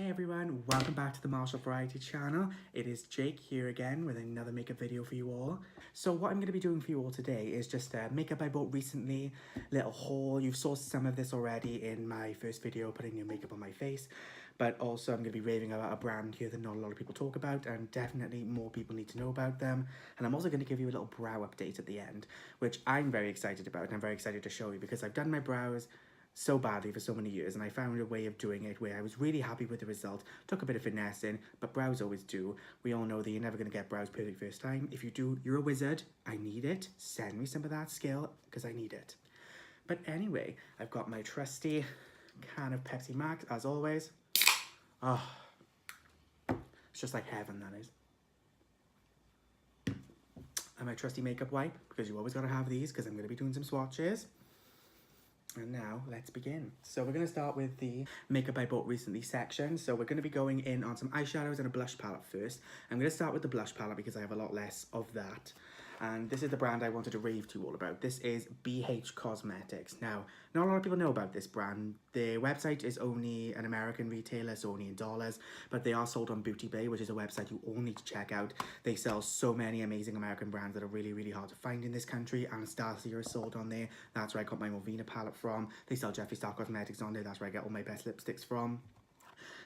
Hey everyone, welcome back to the Martial Variety channel. It is Jake here again with another makeup video for you all. So what I'm going to be doing for you all today is just makeup I bought recently, little haul. You've saw some of this already in my first video, putting new makeup on my face. But also I'm going to be raving about a brand here that not a lot of people talk about, and definitely more people need to know about them. And I'm also going to give you a little brow update at the end, which I'm very excited about, and I'm very excited to show you because I've done my brows so badly for so many years, and I found a way of doing it where I was really happy with the result. Took a bit of finessing, but brows always do. We all know that you're never going to get brows perfect first time. If you do, you're a wizard. I need it. Send me some of that skill because I need it. But anyway, I've got my trusty can of Pepsi Max as always. Oh, it's just like heaven, that is. And my trusty makeup wipe, because you always got to have these because I'm going to be doing some swatches. And now, let's begin. So we're going to start with the makeup I bought recently section. So we're going to be going in on some eyeshadows and a blush palette first. I'm going to start with the blush palette because I have a lot less of that. And this is the brand I wanted to rave to you all about. This is BH Cosmetics. Now, not a lot of people know about this brand. Their website is only an American retailer, so only in dollars. But they are sold on Beauty Bay, which is a website you all need to check out. They sell so many amazing American brands that are really, really hard to find in this country. Anastasia is sold on there. That's where I got my Malvina palette from. They sell Jeffree Star Cosmetics on there. That's where I get all my best lipsticks from.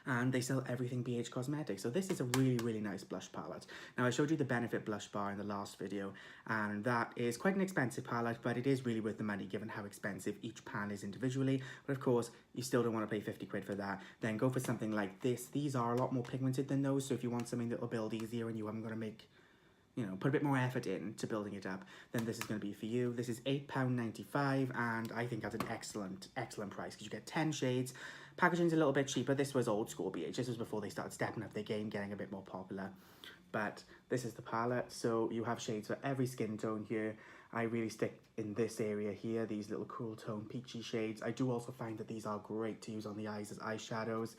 And they sell everything BH Cosmetics. So this is a really, really nice blush palette. Now, I showed you the Benefit blush bar in the last video, and that is quite an expensive palette, but it is really worth the money given how expensive each pan is individually. But of course, you still don't want to pay 50 quid for that. Then go for something like this. These are a lot more pigmented than those, so if you want something that will build easier and you haven't got to make, you know, put a bit more effort into building it up, then this is going to be for you. This is £8.95, and I think that's an excellent, excellent price because you get 10 shades. Packaging's a little bit cheaper. This was old school BH. This was before they started stepping up their game, getting a bit more popular. But this is the palette, so you have shades for every skin tone here. I really stick in this area here, these little cool tone peachy shades. I do also find that these are great to use on the eyes as eyeshadows,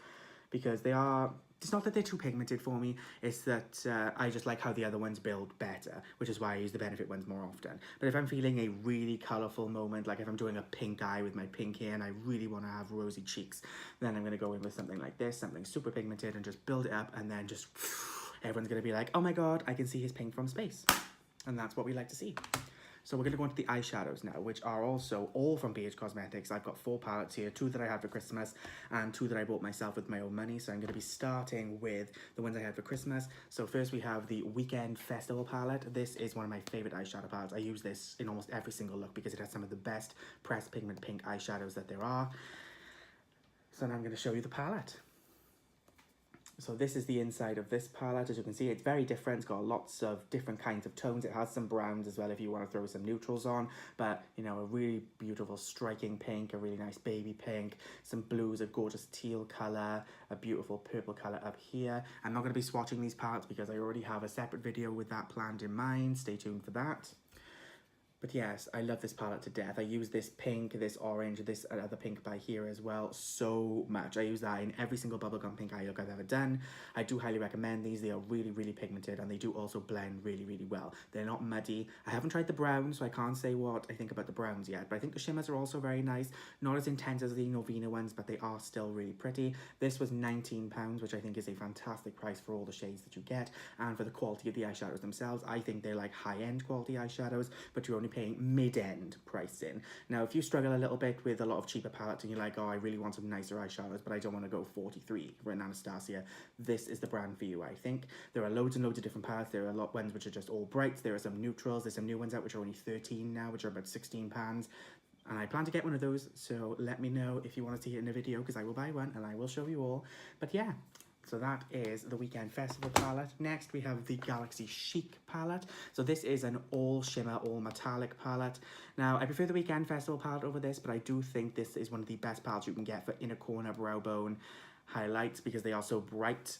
because they are, it's not that they're too pigmented for me, it's that I just like how the other ones build better, which is why I use the Benefit ones more often. But if I'm feeling a really colourful moment, like if I'm doing a pink eye with my pink hair and I really want to have rosy cheeks, then I'm going to go in with something like this, something super pigmented, and just build it up, and then just, everyone's going to be like, oh my god, I can see his pink from space. And that's what we like to see. So we're going to go into the eyeshadows now, which are also all from BH Cosmetics. I've got 4 palettes here, 2 that I had for Christmas and 2 that I bought myself with my own money. So I'm going to be starting with the ones I had for Christmas. So first we have the Weekend Festival palette. This is one of my favourite eyeshadow palettes. I use this in almost every single look because it has some of the best pressed pigment pink eyeshadows that there are. So now I'm going to show you the palette. So this is the inside of this palette. As you can see, it's very different. It's got lots of different kinds of tones. It has some browns as well if you want to throw some neutrals on. But, you know, a really beautiful striking pink, a really nice baby pink, some blues, a gorgeous teal colour, a beautiful purple colour up here. I'm not going to be swatching these palettes because I already have a separate video with that planned in mind. Stay tuned for that. But yes, I love this palette to death. I use this pink, this orange, this other pink by here as well so much. I use that in every single bubblegum pink eye look I've ever done. I do highly recommend these. They are really, really pigmented, and they do also blend really, really well. They're not muddy. I haven't tried the browns, so I can't say what I think about the browns yet, but I think the shimmers are also very nice. Not as intense as the Novena ones, but they are still really pretty. This was £19, which I think is a fantastic price for all the shades that you get, and for the quality of the eyeshadows themselves. I think they're like high-end quality eyeshadows, but you're only paying mid-end pricing. Now, if you struggle a little bit with a lot of cheaper palettes and you're like, oh, I really want some nicer eyeshadows, but I don't want to go 43 for an Anastasia, this is the brand for you, I think. There are loads and loads of different palettes. There are a lot of ones which are just all brights. There are some neutrals. There's some new ones out which are only 13 now, which are about £16. And I plan to get one of those, so let me know if you want to see it in a video, because I will buy one and I will show you all. But yeah, so that is the Weekend Festival palette. Next, we have the Galaxy Chic palette. So this is an all shimmer, all metallic palette. Now, I prefer the Weekend Festival palette over this, but I do think this is one of the best palettes you can get for inner corner, brow bone highlights because they are so bright.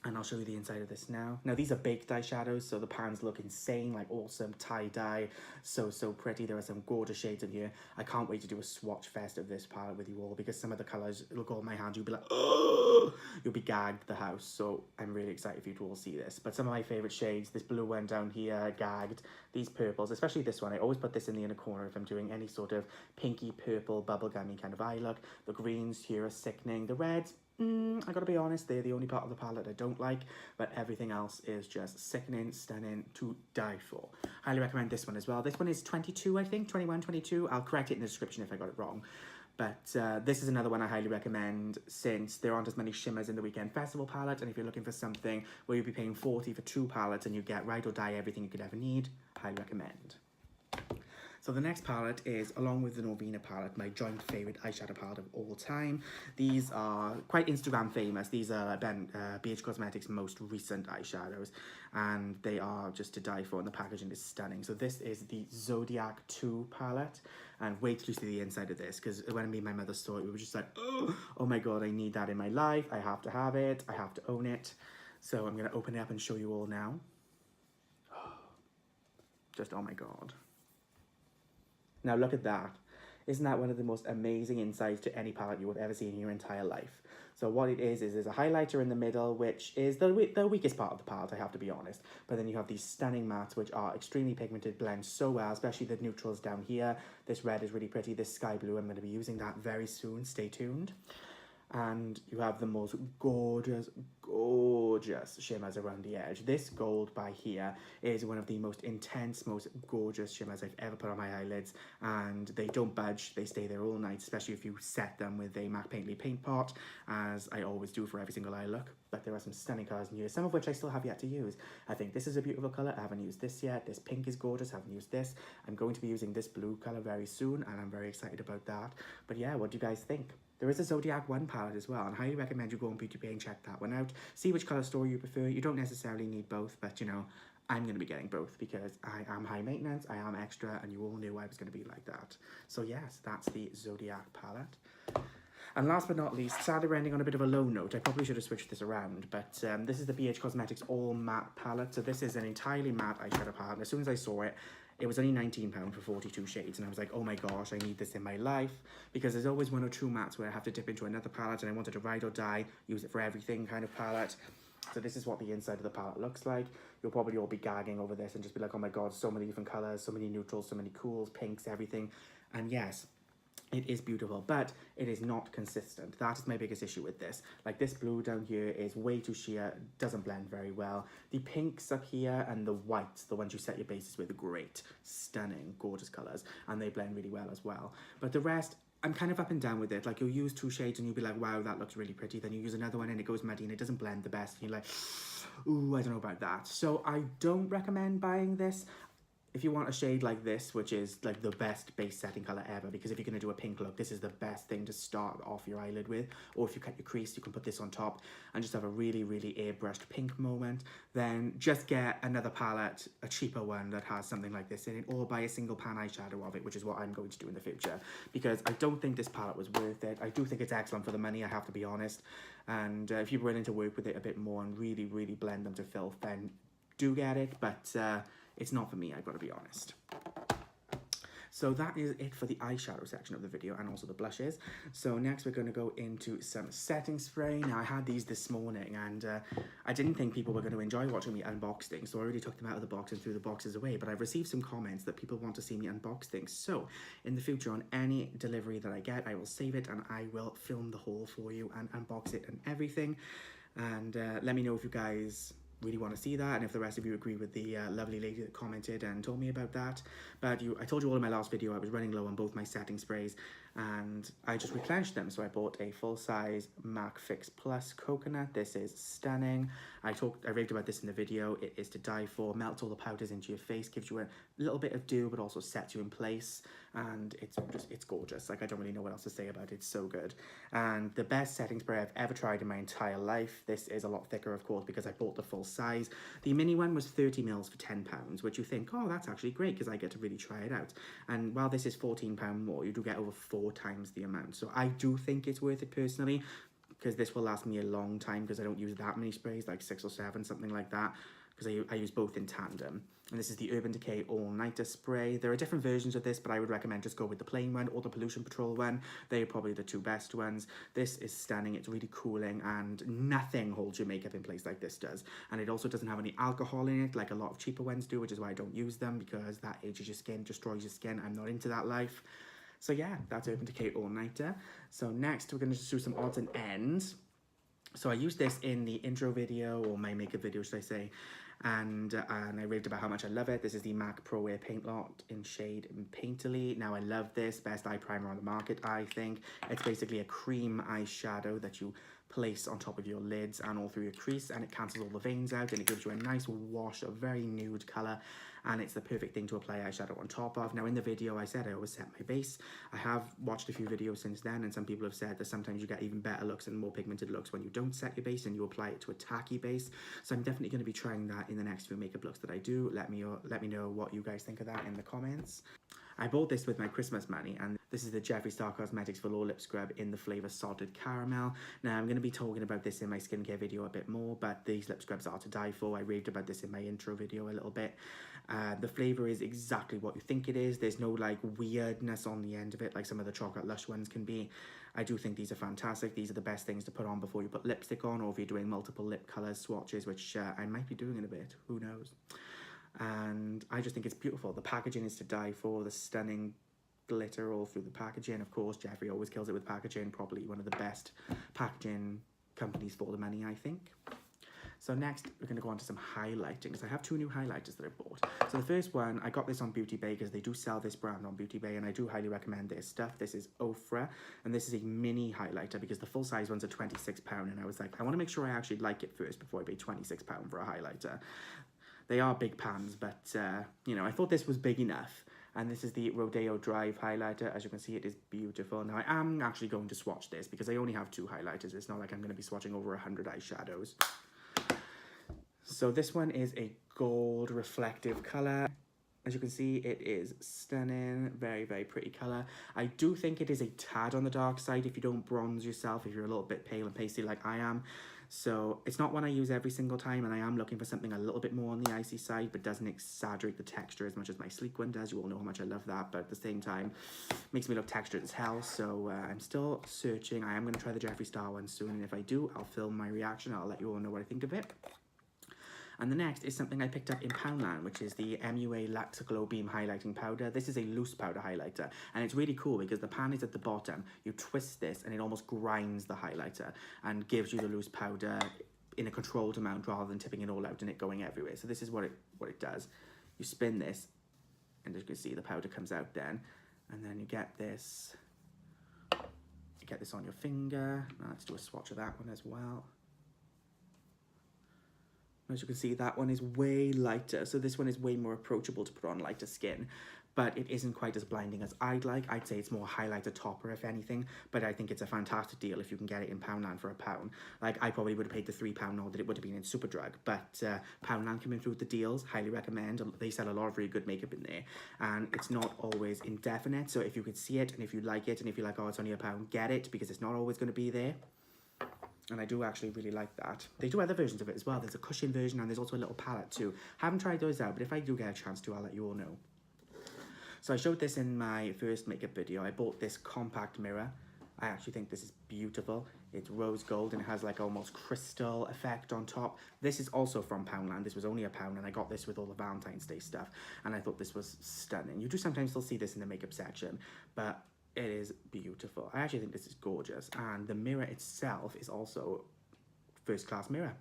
And I'll show you the inside of this now. Now, these are baked eyeshadows, so the pans look insane, like awesome tie-dye, so pretty. There are some gorgeous shades in here. I can't wait to do a swatch fest of this palette with you all, because some of the colours, look on my hand, you'll be like, oh, you'll be gagged the house. So I'm really excited for you to all see this. But some of my favourite shades, this blue one down here, gagged, these purples, especially this one. I always put this in the inner corner if I'm doing any sort of pinky, purple, bubblegummy kind of eye look. The greens here are sickening. The reds, I gotta be honest, they're the only part of the palette I don't like, but everything else is just sickening, stunning, to die for. Highly recommend this one as well. This one is 22, I think, 21, 22. I'll correct it in the description if I got it wrong. But this is another one I highly recommend since there aren't as many shimmers in the Weekend Festival palette, and if you're looking for something where you'll be paying 40 for 2 palettes and you get Ride or Die everything you could ever need, highly recommend. So the next palette is, along with the Norvina palette, my joint favourite eyeshadow palette of all time. These are quite Instagram famous. These are BH Cosmetics' most recent eyeshadows, and they are just to die for, and the packaging is stunning. So this is the Zodiac 2 palette, and wait till you see the inside of this, because when me and my mother saw it, we were just like, oh my god, I need that in my life. I have to have it. I have to own it. So I'm going to open it up and show you all now. Just, oh my god. Now look at that. Isn't that one of the most amazing insides to any palette you have ever seen in your entire life? So what it is there's a highlighter in the middle, which is the weakest part of the palette, I have to be honest. But then you have these stunning mattes, which are extremely pigmented, blend so well, especially the neutrals down here. This red is really pretty. This sky blue, I'm going to be using that very soon. Stay tuned. And you have the most gorgeous, gorgeous shimmers around the edge. This gold by here is one of the most intense, most gorgeous shimmers I've ever put on my eyelids, and they don't budge. They stay there all night, especially if you set them with a MAC Painterly paint pot, as I always do for every single eye look. But there are some stunning colours in here, some of which I still have yet to use. I think this is a beautiful colour. I haven't used this yet. This pink is gorgeous. I haven't used this. I'm going to be using this blue colour very soon, and I'm very excited about that. But yeah, what do you guys think? There is a Zodiac 1 palette as well, and I highly recommend you go on Beauty Bay and check that one out. See which colour story you prefer. You don't necessarily need both, but you know, I'm going to be getting both because I am high maintenance, I am extra, and you all knew I was going to be like that. So yes, that's the Zodiac palette. And last but not least, sadly we're ending on a bit of a low note. I probably should have switched this around, but this is the BH Cosmetics All Matte palette. So this is an entirely matte eyeshadow palette, and as soon as I saw it, it was only £19 for 42 shades, and I was like, oh my gosh, I need this in my life, because there's always one or two mattes where I have to dip into another palette, and I wanted to ride or die, use it for everything kind of palette. So this is what the inside of the palette looks like. You'll probably all be gagging over this and just be like, oh my god, so many different colours, so many neutrals, so many cools, pinks, everything. And yes, it is beautiful, but it is not consistent. That is my biggest issue with this. Like, this blue down here is way too sheer, doesn't blend very well. The pinks up here and the whites, the ones you set your bases with, are great, stunning, gorgeous colours, and they blend really well as well. But the rest, I'm kind of up and down with it. Like, you'll use two shades and you'll be like, wow, that looks really pretty. Then you use another one and it goes muddy and it doesn't blend the best. And you're like, ooh, I don't know about that. So I don't recommend buying this. If you want a shade like this, which is like the best base setting colour ever, because if you're going to do a pink look, this is the best thing to start off your eyelid with. Or if you cut your crease, you can put this on top and just have a really, really airbrushed pink moment. Then just get another palette, a cheaper one that has something like this in it, or buy a single pan eyeshadow of it, which is what I'm going to do in the future, because I don't think this palette was worth it. I do think it's excellent for the money, I have to be honest. And if you're willing to work with it a bit more and really, really blend them to filth, then do get it, but it's not for me, I've got to be honest. So that is it for the eyeshadow section of the video, and also the blushes. So next we're going to go into some setting spray. Now, I had these this morning, and I didn't think people were going to enjoy watching me unbox things, so I already took them out of the box and threw the boxes away. But I've received some comments that people want to see me unbox things. So in the future, on any delivery that I get, I will save it and I will film the haul for you and unbox it and everything. And let me know if you guys really want to see that, and if the rest of you agree with the lovely lady that commented and told me about that. But I told you all in my last video I was running low on both my setting sprays, and I just replenished them. So I bought a full-size MAC Fix Plus Coconut. This is stunning. I raved about this in the video. It is to die for. Melts all the powders into your face, gives you a little bit of dew, but also sets you in place, and it's gorgeous. Like, I don't really know what else to say about it. It's so good. And the best setting spray I've ever tried in my entire life. This is a lot thicker, of course, because I bought the full size. The mini one was 30 mils for £10, which you think, oh, that's actually great, because I get to really try it out. And while this is £14 more, you do get over 4 times the amount. So I do think it's worth it personally, because this will last me a long time, because I don't use that many sprays, like 6 or 7, something like that, because I use both in tandem. And this is the Urban Decay All Nighter Spray. There are different versions of this, but I would recommend just go with the plain one or the Pollution Patrol one. They are probably the two best ones. This is stunning. It's really cooling, and nothing holds your makeup in place like this does. And it also doesn't have any alcohol in it, like a lot of cheaper ones do, which is why I don't use them, because that ages your skin, destroys your skin. I'm not into that life. So yeah, that's Urban Decay All Nighter. So next, we're going to just do some odds and ends. So I used this in the intro video, or my makeup video, should I say, and I raved about how much I love it. This is the MAC Pro Air Paint Lot in shade Painterly. Now I love this, best eye primer on the market, I think. It's basically a cream eyeshadow that you place on top of your lids and all through your crease, and it cancels all the veins out, and it gives you a nice wash of very nude colour, and it's the perfect thing to apply eyeshadow on top of. Now in the video I said I always set my base. I have watched a few videos since then, and some people have said that sometimes you get even better looks and more pigmented looks when you don't set your base and you apply it to a tacky base. So I'm definitely going to be trying that in the next few makeup looks that I do. Let me know what you guys think of that in the comments. I bought this with my Christmas money, and this is the Jeffree Star Cosmetics Velour Lip Scrub in the flavour Salted Caramel. Now, I'm going to be talking about this in my skincare video a bit more, but these lip scrubs are to die for. I raved about this in my intro video a little bit. The flavour is exactly what you think it is. There's no, like, weirdness on the end of it, like some of the Chocolate Lush ones can be. I do think these are fantastic. These are the best things to put on before you put lipstick on, or if you're doing multiple lip colours swatches, which I might be doing in a bit. Who knows? And I just think it's beautiful. The packaging is to die for. The stunning glitter all through the packaging. Of course, Jeffree always kills it with packaging. Probably one of the best packaging companies for the money, I think. So next, we're going to go on to some highlighting, because I have 2 new highlighters that I bought. So the first one, I got this on Beauty Bay, because they do sell this brand on Beauty Bay, and I do highly recommend their stuff. This is Ofra, and this is a mini highlighter, because the full-size ones are £26, and I was like, I want to make sure I actually like it first before I pay £26 for a highlighter. They are big pans, but, you know, I thought this was big enough. And this is the Rodeo Drive highlighter. As you can see, it is beautiful. Now, I am actually going to swatch this, because I only have 2 highlighters. It's not like I'm going to be swatching over 100 eyeshadows. So this one is a gold reflective colour. As you can see, it is stunning. Very, very pretty colour. I do think it is a tad on the dark side if you don't bronze yourself, if you're a little bit pale and pasty like I am. So it's not one I use every single time, and I am looking for something a little bit more on the icy side, but doesn't exaggerate the texture as much as my sleek one does. You all know how much I love that, but at the same time, makes me look textured as hell. So I'm still searching. I am going to try the Jeffree Star one soon, and if I do, I'll film my reaction. I'll let you all know what I think of it. And the next is something I picked up in Poundland, which is the MUA Luxe Glow Beam Highlighting Powder. This is a loose powder highlighter, and it's really cool because the pan is at the bottom. You twist this, and it almost grinds the highlighter and gives you the loose powder in a controlled amount rather than tipping it all out and it going everywhere. So this is what it does. You spin this, and as you can see, the powder comes out then, and then you get this. You get this on your finger. Now let's do a swatch of that one as well. As you can see, that one is way lighter. So this one is way more approachable to put on lighter skin, but it isn't quite as blinding as I'd like. I'd say it's more highlighter topper, if anything, but I think it's a fantastic deal if you can get it in Poundland for £1. Like, I probably would have paid the £3 more that it would have been in Superdrug, but Poundland come in through with the deals. Highly recommend. They sell a lot of really good makeup in there, and it's not always indefinite. So if you could see it, and if you like it, and if you're like, oh, it's only £1, get it, because it's not always going to be there. And I do actually really like that. They do other versions of it as well. There's a cushion version, and there's also a little palette too. Haven't tried those out, but if I do get a chance to, I'll let you all know. So I showed this in my first makeup video. I bought this compact mirror. I actually think this is beautiful. It's rose gold, and it has like almost crystal effect on top. This is also from Poundland. This was only £1, and I got this with all the Valentine's Day stuff, and I thought this was stunning. You do sometimes still see this in the makeup section, but it is beautiful. I actually think this is gorgeous, and the mirror itself is also first-class mirror.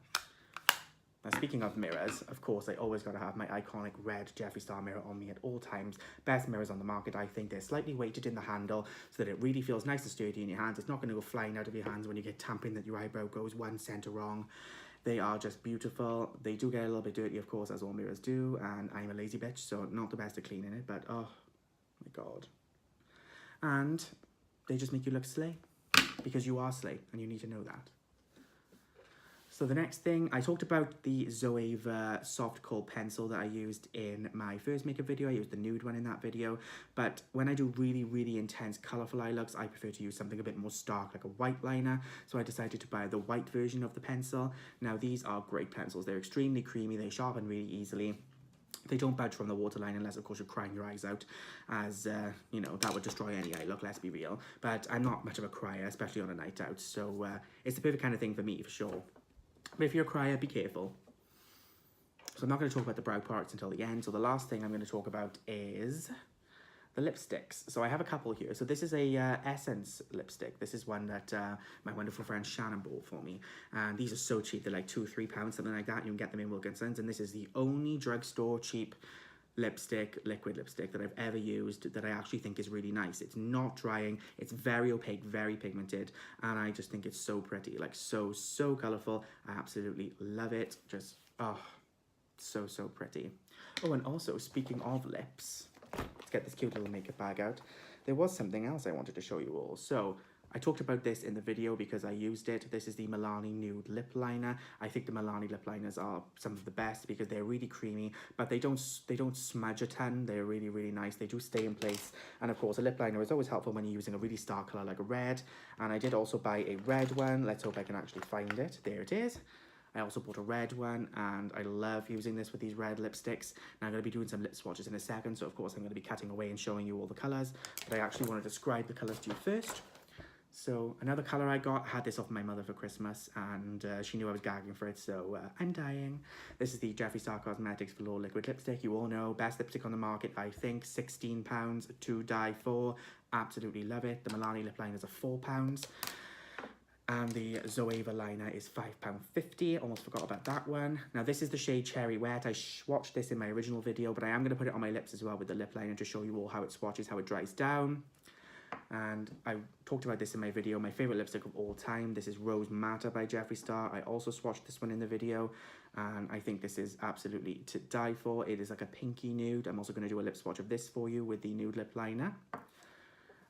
Now, speaking of mirrors, of course, I always got to have my iconic red Jeffree Star mirror on me at all times. Best mirrors on the market, I think. They're slightly weighted in the handle so that it really feels nice and sturdy in your hands. It's not going to go flying out of your hands when you get tamping that your eyebrow goes 1 center wrong. They are just beautiful. They do get a little bit dirty, of course, as all mirrors do, and I'm a lazy bitch, so not the best at cleaning it, but oh my god. And they just make you look slay, because you are slay, and you need to know that. So the next thing, I talked about the Zoeva soft kohl pencil that I used in my first makeup video. I used the nude one in that video, but when I do really, really intense colourful eye looks, I prefer to use something a bit more stark, like a white liner. So I decided to buy the white version of the pencil. Now, these are great pencils. They're extremely creamy, they sharpen really easily. They don't budge from the waterline unless, of course, you're crying your eyes out, as, you know, that would destroy any eye look, let's be real. But I'm not much of a crier, especially on a night out, so it's the perfect kind of thing for me, for sure. But if you're a crier, be careful. So I'm not going to talk about the brow parts until the end. So the last thing I'm going to talk about is the lipsticks. So I have a couple here. So this is a Essence lipstick. This is one that my wonderful friend Shannon bought for me. And these are so cheap. They're like £2 or £3, something like that. You can get them in Wilkinson's. And this is the only drugstore cheap lipstick, liquid lipstick that I've ever used that I actually think is really nice. It's not drying. It's very opaque, very pigmented. And I just think it's so pretty. Like so colourful. I absolutely love it. Just, oh, so pretty. Oh, and also speaking of lips, let's get this cute little makeup bag out. There was something else I wanted to show you all. So I talked about this in the video because I used it. This is the Milani Nude lip liner. I think the Milani lip liners are some of the best because they're really creamy, but they don't smudge a ton. They're really nice. They do stay in place. And of course, a lip liner is always helpful when you're using a really stark color like a red. And I did also buy a red one. Let's hope I can actually find it. There it is. I also bought a red one, and I love using this with these red lipsticks. Now I'm going to be doing some lip swatches in a second, so of course I'm going to be cutting away and showing you all the colours, but I actually want to describe the colours to you first. So another colour I got, had this off my mother for Christmas, and she knew I was gagging for it, so I'm dying. This is the Jeffree Star Cosmetics Velour Liquid Lipstick. You all know, best lipstick on the market, I think, £16 to die for. Absolutely love it. The Milani lip liners are £4. And the Zoeva liner is £5.50. Almost forgot about that one. Now this is the shade Cherry Wet. I swatched this in my original video, but I am going to put it on my lips as well with the lip liner to show you all how it swatches, how it dries down. And I talked about this in my video, my favourite lipstick of all time. This is Rose Matter by Jeffree Star. I also swatched this one in the video, and I think this is absolutely to die for. It is like a pinky nude. I'm also going to do a lip swatch of this for you with the nude lip liner.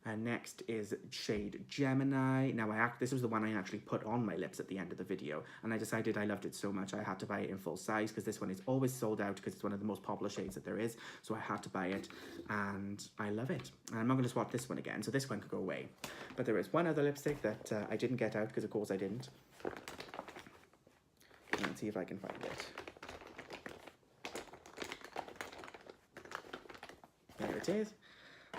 And next is shade Gemini. Now, this was the one I actually put on my lips at the end of the video. And I decided I loved it so much I had to buy it in full size because this one is always sold out because it's one of the most popular shades that there is. So I had to buy it and I love it. And I'm not going to swatch this one again, so this one could go away. But there is one other lipstick that I didn't get out because of course I didn't. Let's see if I can find it. There it is.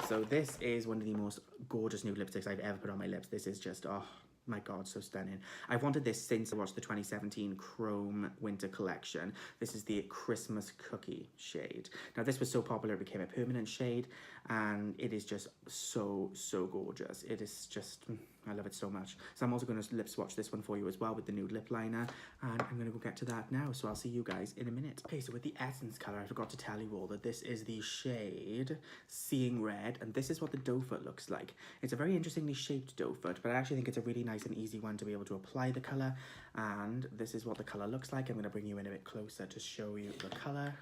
So this is one of the most gorgeous nude lipsticks I've ever put on my lips. This is just, oh my god, so stunning. I've wanted this since I watched the 2017 Chrome Winter Collection. This is the Christmas Cookie shade. Now this was so popular it became a permanent shade, and it is just so gorgeous. It is just, I love it so much. So I'm also going to lip swatch this one for you as well with the nude lip liner, and I'm going to go get to that now, so I'll see you guys in a minute. Okay, so with the Essence color, I forgot to tell you all that this is the shade Seeing Red, and this is what the doe foot looks like. It's a very interestingly shaped doe foot, but I actually think it's a really nice and easy one to be able to apply the color, and this is what the color looks like. I'm going to bring you in a bit closer to show you the color.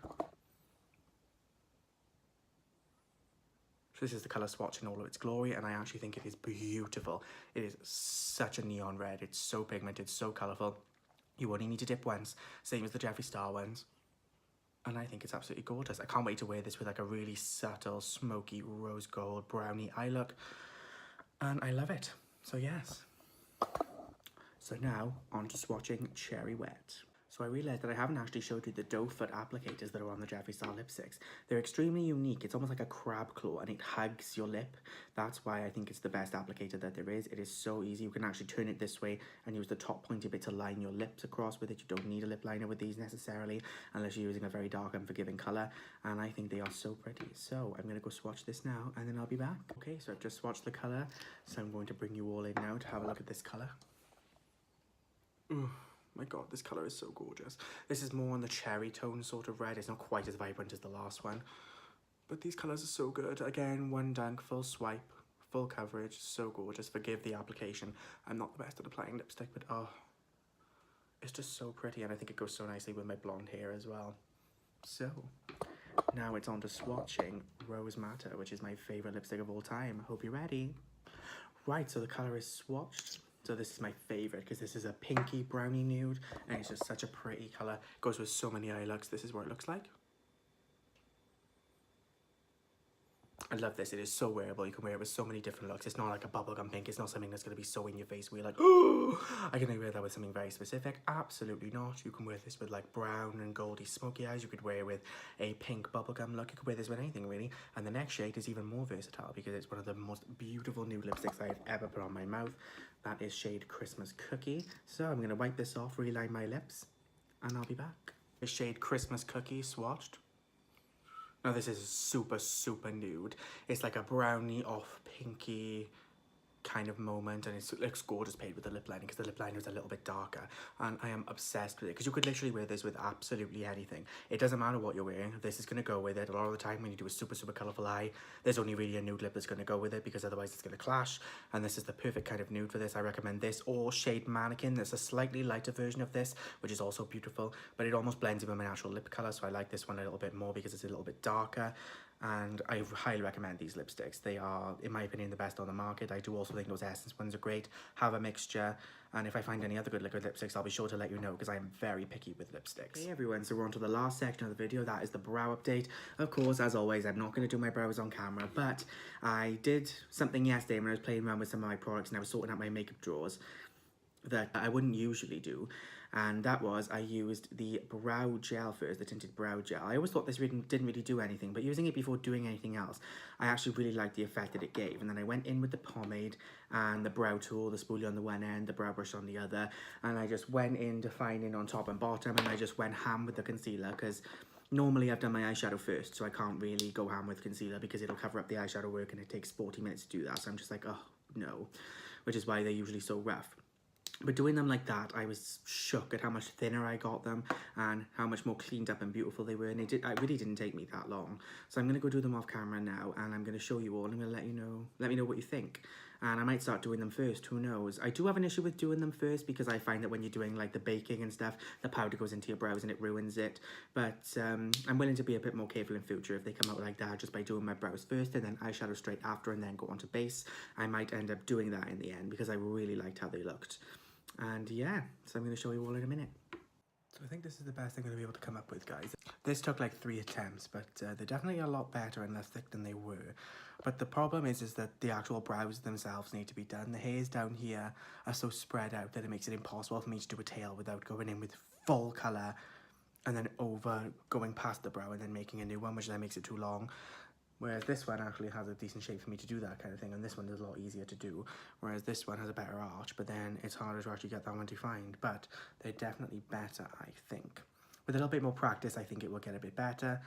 So this is the colour swatch in all of its glory, and I actually think it is beautiful. It is such a neon red. It's so pigmented, so colourful. You only need to dip once, same as the Jeffree Star ones. And I think it's absolutely gorgeous. I can't wait to wear this with like a really subtle, smoky, rose gold, brownie eye look. And I love it. So yes. So now, on to swatching Cherry Wet. So I realised that I haven't actually showed you the doe foot applicators that are on the Jeffree Star lipsticks. They're extremely unique. It's almost like a crab claw and it hugs your lip. That's why I think it's the best applicator that there is. It is so easy. You can actually turn it this way and use the top pointy bit to line your lips across with it. You don't need a lip liner with these necessarily unless you're using a very dark, unforgiving colour. And I think they are so pretty. So I'm going to go swatch this now and then I'll be back. Okay, so I've just swatched the colour. So I'm going to bring you all in now to have a look at this colour. My god, this colour is so gorgeous. This is more on the cherry tone sort of red. It's not quite as vibrant as the last one. But these colours are so good. Again, one dunk, full swipe, full coverage, so gorgeous. Forgive the application. I'm not the best at applying lipstick, but oh, it's just so pretty. And I think it goes so nicely with my blonde hair as well. So, now it's on to swatching Rose Matter, which is my favourite lipstick of all time. Hope you're ready. Right, so the colour is swatched. So this is my favourite because this is a pinky brownie nude and it's just such a pretty colour. It goes with so many eye looks. This is what it looks like. I love this. It is so wearable. You can wear it with so many different looks. It's not like a bubblegum pink. It's not something that's going to be so in your face where you're like, oh, I can wear that with something very specific. Absolutely not. You can wear this with like brown and goldy smoky eyes. You could wear it with a pink bubblegum look. You could wear this with anything really. And the next shade is even more versatile because it's one of the most beautiful nude lipsticks I've ever put on my mouth. That is shade Christmas Cookie. So I'm going to wipe this off, reline my lips, and I'll be back. This shade Christmas Cookie swatched. Now this is super, super nude. It's like a brownie off pinky kind of moment, and it looks gorgeous paid with the lip liner because the lip liner is a little bit darker, and I am obsessed with it because you could literally wear this with absolutely anything. It doesn't matter what you're wearing, this is going to go with it. A lot of the time when you do a super, super colourful eye, there's only really a nude lip that's going to go with it because otherwise it's going to clash, and this is the perfect kind of nude for this. I recommend this or Shade Mannequin. There's a slightly lighter version of this which is also beautiful, but it almost blends in with my natural lip colour, so I like this one a little bit more because it's a little bit darker. And I highly recommend these lipsticks. They are, in my opinion, the best on the market. I do also think those Essence ones are great. Have a mixture, and if I find any other good liquid lipsticks, I'll be sure to let you know because I am very picky with lipsticks. Hey everyone, so we're on to the last section of the video. That is the brow update. Of course, as always, I'm not going to do my brows on camera, but I did something yesterday when I was playing around with some of my products and I was sorting out my makeup drawers that I wouldn't usually do, and that was I used the brow gel first, the tinted brow gel. I always thought this didn't really do anything, but using it before doing anything else, I actually really liked the effect that it gave. And then I went in with the pomade and the brow tool, the spoolie on the one end, the brow brush on the other, and I just went in defining on top and bottom, and I just went ham with the concealer because normally I've done my eyeshadow first, so I can't really go ham with concealer because it'll cover up the eyeshadow work and it takes 40 minutes to do that. So I'm just like, oh no, which is why they're usually so rough. But doing them like that, I was shook at how much thinner I got them and how much more cleaned up and beautiful they were. And it really didn't take me that long. So I'm going to go do them off camera now, and I'm going to show you all. I'm going to let me know what you think. And I might start doing them first, who knows. I do have an issue with doing them first because I find that when you're doing like the baking and stuff, the powder goes into your brows and it ruins it. But I'm willing to be a bit more careful in future if they come out like that, just by doing my brows first and then eyeshadow straight after and then go on to base. I might end up doing that in the end because I really liked how they looked. And yeah, so I'm going to show you all in a minute. So I think this is the best I'm going to be able to come up with, guys. This took like 3 attempts, but they're definitely a lot better and less thick than they were. But the problem is that the actual brows themselves need to be done. The hairs down here are so spread out that it makes it impossible for me to do a tail without going in with full colour and then going past the brow and then making a new one, which then makes it too long. Whereas this one actually has a decent shape for me to do that kind of thing, and this one is a lot easier to do. Whereas this one has a better arch, but then it's harder to actually get that one defined. But they're definitely better, I think. With a little bit more practice, I think it will get a bit better.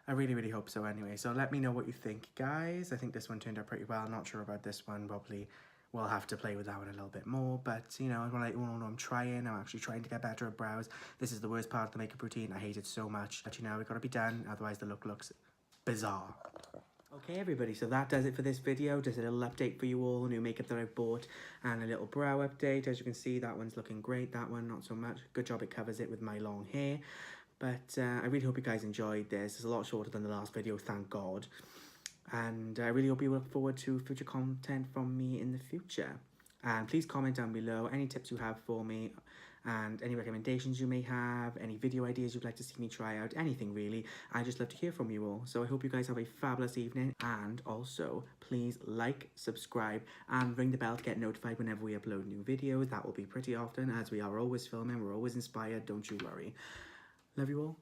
I really, really hope so anyway. So let me know what you think, guys. I think this one turned out pretty well. I'm not sure about this one. Probably we'll have to play with that one a little bit more. But, you know, I want to let you all know I'm trying. I'm actually trying to get better at brows. This is the worst part of the makeup routine. I hate it so much. But, you know, we've got to be done. Otherwise, the look looks bizarre. Okay everybody, so that does it for this video. Just a little update for you all, new makeup that I bought, and a little brow update. As you can see, that one's looking great, that one not so much. Good job it covers it with my long hair. But I really hope you guys enjoyed this. It's a lot shorter than the last video, thank God. And I really hope you look forward to future content from me in the future. And please comment down below any tips you have for me, and any recommendations you may have, any video ideas you'd like to see me try out, anything really. I just love to hear from you all. So I hope you guys have a fabulous evening, and also please like, subscribe, and ring the bell to get notified whenever we upload new videos. That will be pretty often, as we are always filming, we're always inspired, don't you worry. Love you all.